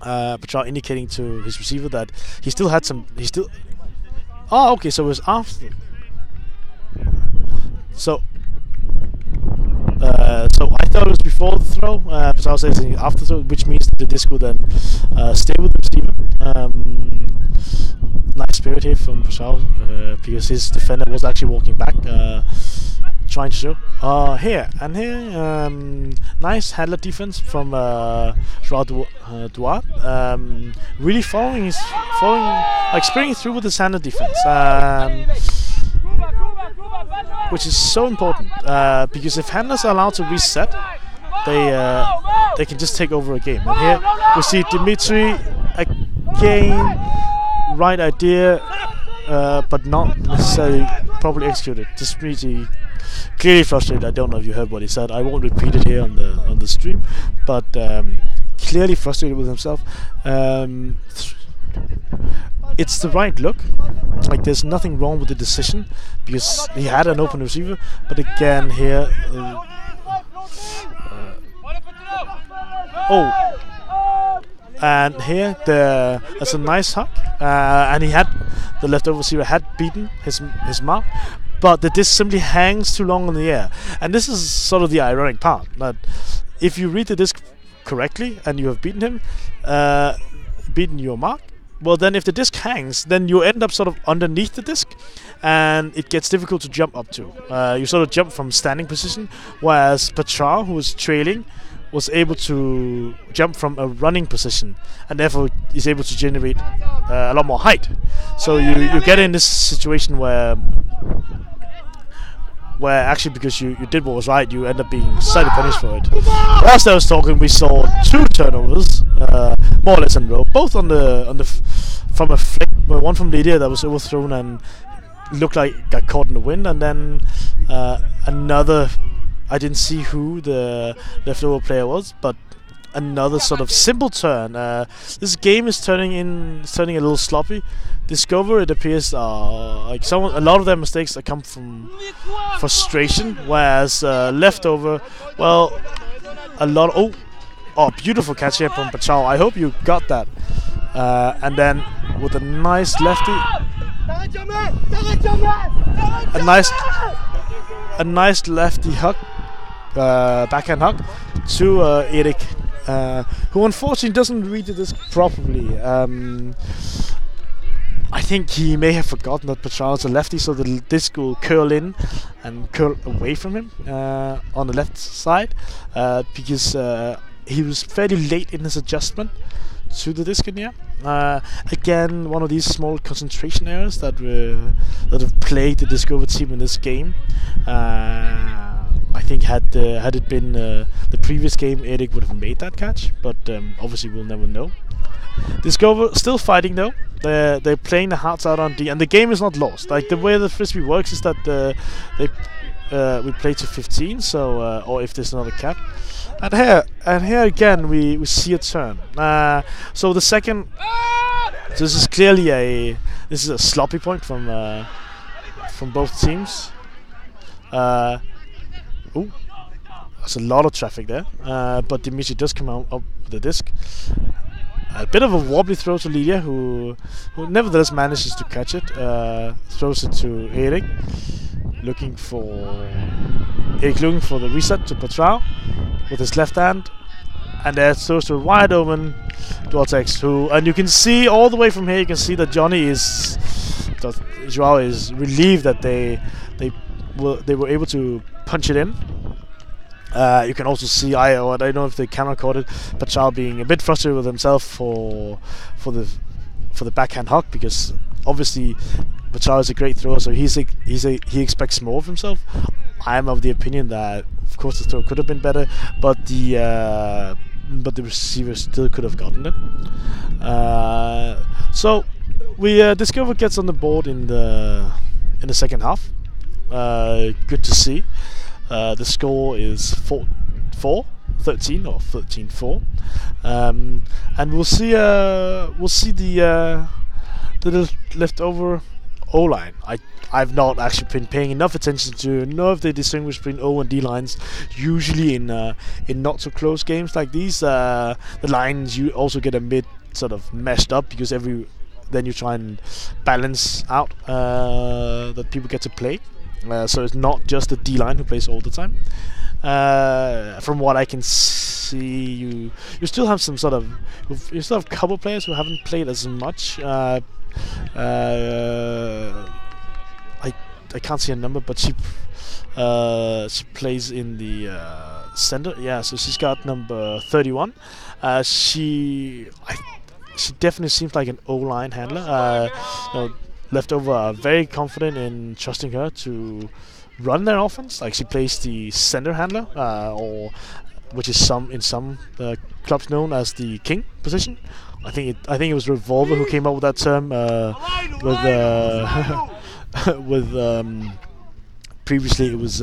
Patel indicating to his receiver that he still had some. Oh, okay. So it was after. So I thought it was before the throw. Patel says after the throw, which means that the disc will then stay with the receiver. Nice spirit here from Patel, because his defender was actually walking back. Trying to show here, nice handler defense from Duarte. Really springing through with his handler defense, which is so important, because if handlers are allowed to reset, they can just take over a game. And here we see Dimitri again, right idea, but not necessarily properly executed. Dimitri clearly frustrated. I don't know if you heard what he said. I won't repeat it here on the stream, but clearly frustrated with himself. It's the right look. There's nothing wrong with the decision because he had an open receiver, but again here, and here there's a nice hug, and he had the leftover receiver had beaten his mark. But the disc simply hangs too long in the air. And this is sort of the ironic part, that if you read the disc correctly and you have beaten him, beaten your mark, well then if the disc hangs, then you end up sort of underneath the disc and it gets difficult to jump up to. You sort of jump from standing position, whereas Petrov, who was trailing, was able to jump from a running position and therefore is able to generate a lot more height. So you get in this situation where actually, because you did what was right, you end up being slightly punished for it. Whilst I was talking, we saw 2 turnovers, more or less in a row. Both on the from a flick, one from Lydia that was overthrown and looked like got caught in the wind, and then another. I didn't see who the leftover player was, but another sort of simple turn. This game is turning a little sloppy. Discover, it appears, like a lot of their mistakes that come from frustration, whereas leftover, well, a lot. Oh, beautiful catch here from Pachau. I hope you got that. And then with a nice lefty, a nice lefty hook, backhand hook to Erik, who unfortunately doesn't read the disc properly. I think he may have forgotten that Pachau is a lefty, so the disc will curl in and curl away from him on the left side, because he was fairly late in his adjustment to the disc in here. Again, one of these small concentration errors that have plagued the Discover team in this game. I think had it been the previous game, Erik would have made that catch, but obviously we'll never know. Discover still fighting though. They're playing the hearts out on D, and the game is not lost. Like the way the frisbee works is that we play to 15, so or if there's another cap. And here again we see a turn. So the second, so this is clearly a sloppy point from both teams. Ooh, there's a lot of traffic there, but Dimitri does come out up with the disc. A bit of a wobbly throw to Lydia, who nevertheless manages to catch it. Throws it to Erik, looking for the reset to Pachau with his left hand, and there throws to a wide open Dortex, and you can see all the way from here. You can see that Joao is relieved that they were able to punch it in. You can also see I don't know if the camera caught it, Pachau being a bit frustrated with himself for the backhand hook, because obviously Pachau is a great thrower, so he expects more of himself. I'm of the opinion that of course the throw could have been better, but the receiver still could have gotten it. So we Discover gets on the board in the second half. Good to see. The score is 13 or 13-4, and we'll see the leftover O-line. I've not actually been paying enough attention to know if they distinguish between O and D lines. Usually in not so close games like these, the lines you also get a bit sort of meshed up, because then you try and balance out that people get to play. So it's not just the D line who plays all the time. From what I can see, you still have you still have a couple players who haven't played as much. I can't see a number, but she plays in the center. Yeah, so she's got number 31. She definitely seems like an O-line handler. Leftover are very confident in trusting her to run their offense. Like she plays the center handler, or which is in some clubs known as the king position. I think it was Revolver who came up with that term previously it was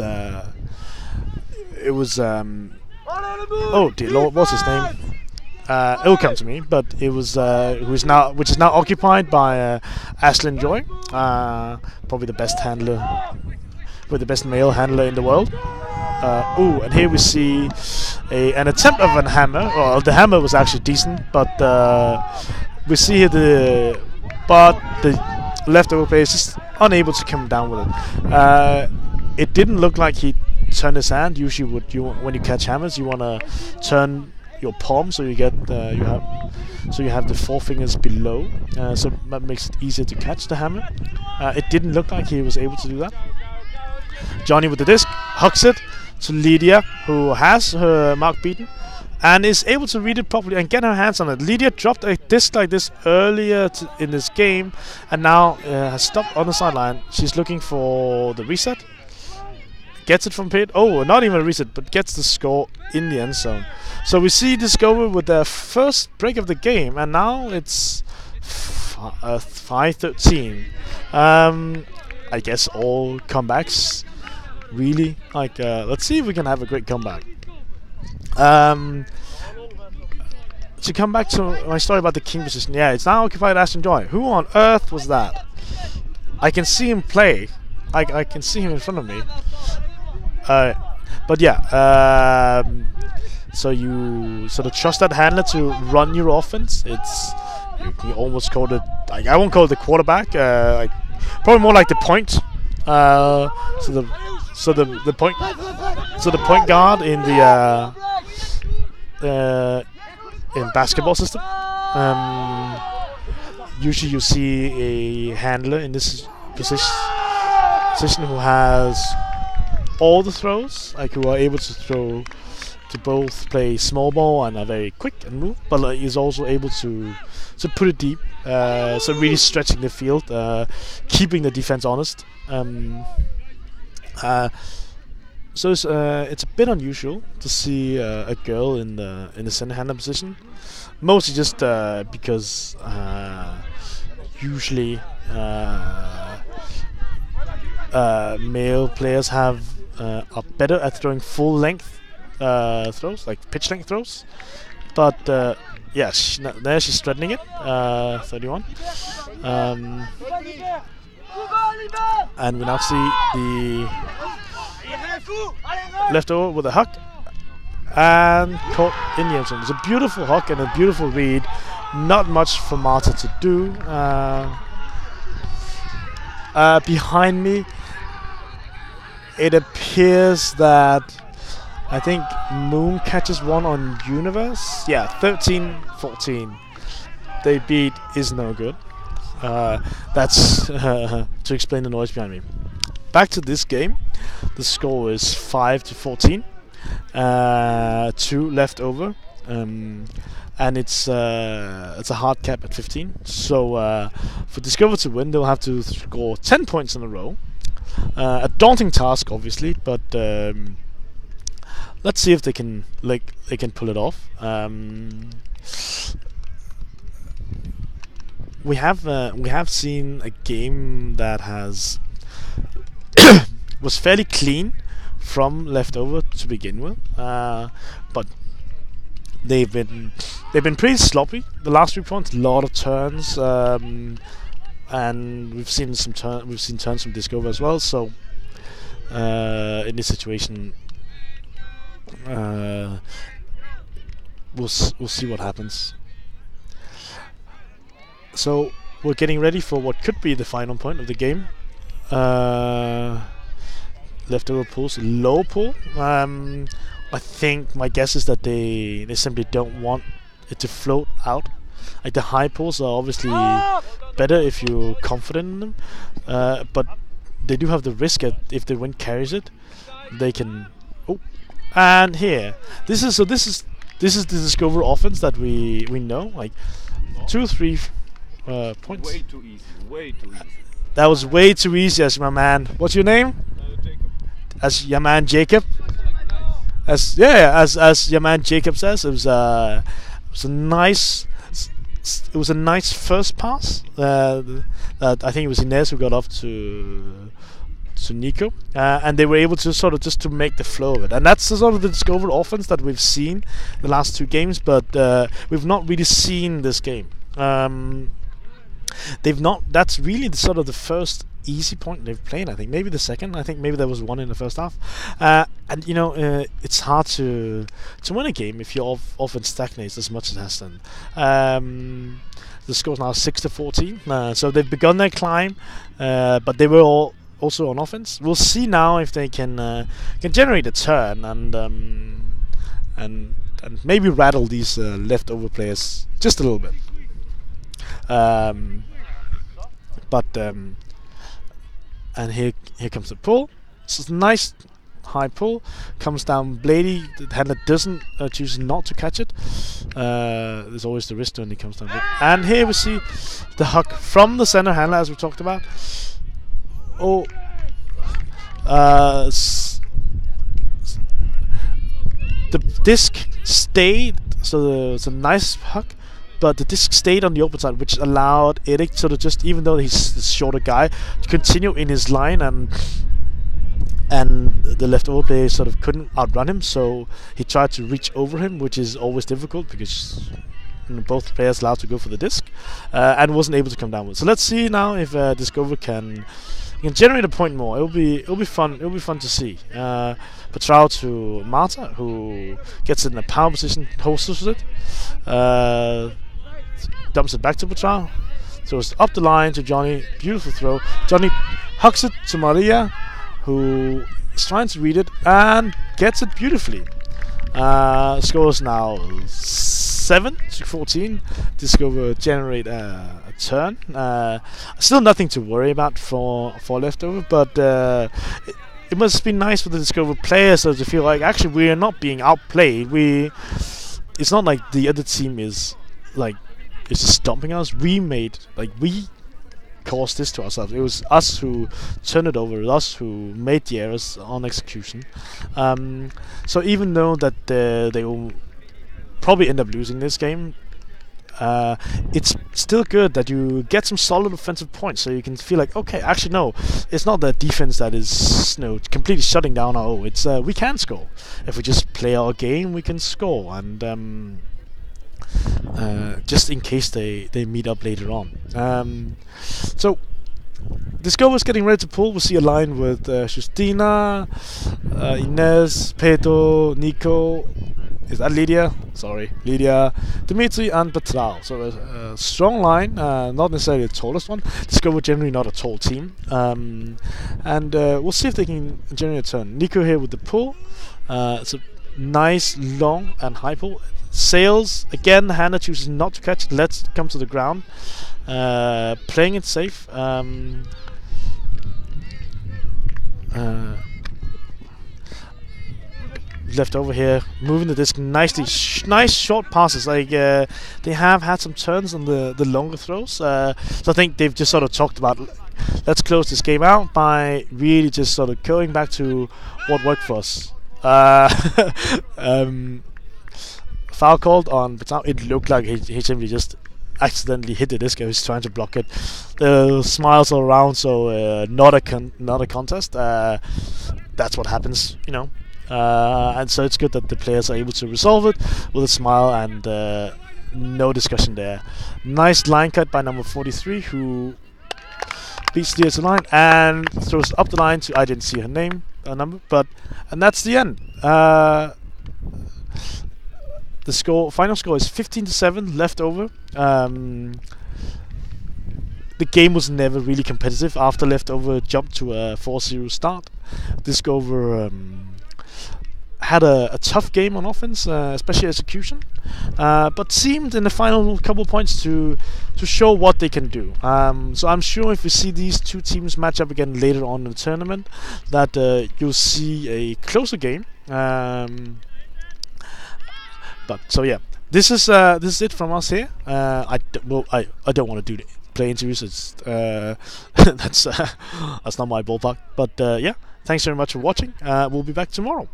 oh dear Lord, what's his name? It will come to me, but it was which is now occupied by Ashlyn Joy, probably the best handler, the best male handler in the world. And here we see an attempt of a hammer. Well, the hammer was actually decent, but we see here the leftover player is just unable to come down with it. It didn't look like he turned his hand. Usually, when you catch hammers, you want to turn your palm so you get you have the four fingers below, so that makes it easier to catch the hammer. It didn't look like he was able to do that. Johnny with the disc hucks it to Lydia, who has her mark beaten and is able to read it properly and get her hands on it. Lydia dropped a disc like this earlier in this game, and now has stopped on the sideline. She's looking for the reset. Gets it from Pit. Oh, not even a reset, but gets the score in the end zone. So we see Discover with their first break of the game, and now it's 5-13. I guess all comebacks really like. Let's see if we can have a great comeback. To come back to my story about the king position, yeah, it's now occupied Ashton Joy. Who on earth was that? I can see him play. I can see him in front of me. But yeah, so you sort of trust that handler to run your offense. It's you almost call it. Like, I won't call it the quarterback. Probably more like the point. So the point guard in the in basketball system. Usually you see a handler in this position who has all the throws, like who are able to throw to both play small ball and are very quick and move, but is also able to put it deep. So really stretching the field, keeping the defense honest. So it's a bit unusual to see a girl in the center handler position, mostly just because usually male players are better at throwing full length throws, like pitch length throws. But yeah, there she's threatening it. 31. And we now see the leftover with a hook and caught in the end zone. It's a beautiful hook and a beautiful read. Not much for Marta to do. Behind me, it appears that I think Moon catches one on Universe. Yeah, 13-14. They beat Is No Good. That's to explain the noise behind me. Back to this game. The score is 5-14. 2 left over, and it's a hard cap at 15. So for Discover to win, they'll have to score 10 points in a row. A daunting task, obviously, but let's see if they can pull it off. We have seen a game that has was fairly clean from leftover to begin with, but they've been pretty sloppy. The last 3 points, a lot of turns, and we've seen turns from Discover as well. So in this situation, we'll see what happens. So we're getting ready for what could be the final point of the game. Leftover pulls, low pull. I think my guess is that they simply don't want it to float out. Like the high pulls are obviously better if you're confident in them, but they do have the risk that if the wind carries it, they can. Oh, and here, this is the Discover offense that we know. Like 2-3 points. Way too easy. Way too easy. That was way too easy, as my man. What's your name? Jacob. As your man Jacob. As your man Jacob says, it was a nice first pass. That I think it was Inez who got off to Nico, and they were able to sort of just to make the flow of it. And that's the sort of the Discover offense that we've seen the last 2 games, but we've not really seen this game. They've not. That's really the sort of the first easy point they've played. I think maybe the second. I think maybe there was one in the first half. And you know, it's hard to win a game if your offense stagnates as much as it has done. The score's now 6-14. So they've begun their climb, but they were also on offense. We'll see now if they can generate a turn and maybe rattle these leftover players just a little bit. And here comes the pull. This is a nice high pull. Comes down Blady. The handler doesn't chooses not to catch it. There's always the risk when he comes down. And here we see the hook from the center handler, as we talked about. Oh, disc stayed, so it's a nice puck, but the disc stayed on the open side, which allowed Erik sort of just, even though he's the shorter guy, to continue in his line, and the leftover player sort of couldn't outrun him, so he tried to reach over him, which is always difficult because both players allowed to go for the disc, and wasn't able to come down with. So let's see now if Discover can generate a point more. It'll be fun. It'll be fun to see. Petrao to Marta, who gets it in a power position, holsters it, dumps it back to Petrao, throws it up the line to Johnny. Beautiful throw. Johnny hucks it to Maria, who is trying to read it and gets it beautifully. Scores now 7-14. Discover generate a turn. Still nothing to worry about for leftover, but it must be nice for the Discover players to feel like actually we are not being outplayed. It's not like the other team is just stomping us. We caused this to ourselves. It was us who turned it over, us who made the errors on execution. So even though that they will probably end up losing this game, it's still good that you get some solid offensive points, so you can feel like, okay, actually no, it's not the defense that is completely shutting down our O. It's we can score if we just play our game. We can score, and just in case they meet up later on. So Discover's getting ready to pull. We'll see a line with Justina, Inez, Pedro, Nico. Is that Lydia? Sorry, Lydia, Dimitri, and Petrao. So a strong line, not necessarily the tallest one. Discover generally not a tall team, and we'll see if they can generate a turn. Nico here with the pull. It's a nice long and high pull. Sails again. Hannah chooses not to catch it. Lets it come to the ground. Playing it safe. Left over here, moving the disc nicely. Nice short passes. Like they have had some turns on the longer throws. So I think they've just sort of talked about, let's close this game out by really just sort of going back to what worked for us. Foul called on Petrao. It looked like he simply just accidentally hit the disc. He was trying to block it. The smiles all around, so not a contest. That's what happens, and so it's good that the players are able to resolve it with a smile and no discussion there. Nice line cut by number 43, who beats the line and throws up the line to, I didn't see her name, number, and that's the end. The final score is 15-7 left over. The game was never really competitive after leftover jumped to a 4-0 start. Discover had a tough game on offense, especially execution, but seemed in the final couple points to show what they can do. So I'm sure if we see these two teams match up again later on in the tournament, that you'll see a closer game. But so yeah, this is it from us here. I don't want to do play interviews. It's that's not my ballpark. But yeah, thanks very much for watching. We'll be back tomorrow.